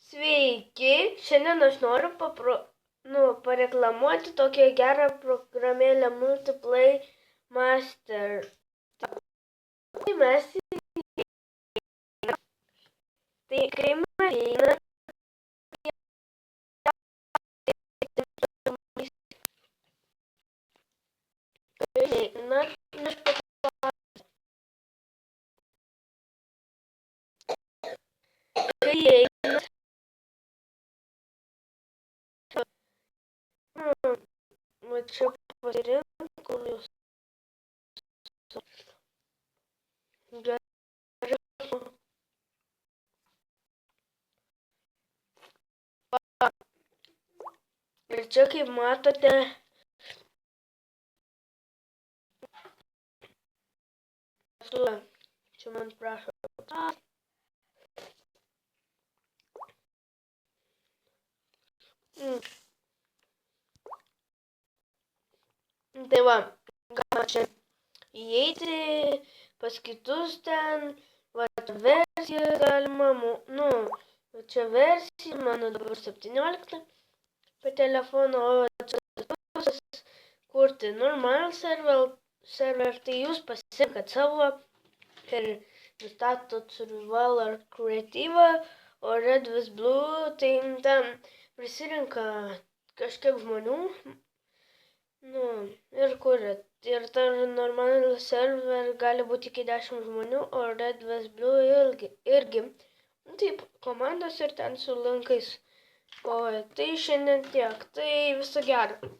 Sveiki, šiandien aš noriu pareklamuoti tokią gerą programėlę Multiplay Master. Tai mes kai mes va čia pasirinku jūs. Ir čia kaip matote, čia man prašo. Tai va, galima čia įeiti pas kitus ten, va versiją galima, čia versija, mano dabar 17 per telefoną, o čia kurti normal server, tai jūs pasirinkat savo ir nustatot survival ar creatyvą, o Red vs Blue, tai ten prisirinka kažkiek žmonių, ir kuriat. Ir tar normal server gali būti iki 10 žmonių, o Red vs Blue irgi. Taip, komandos ir ten su linkais. O tai šiandien tiek. Tai viso gero.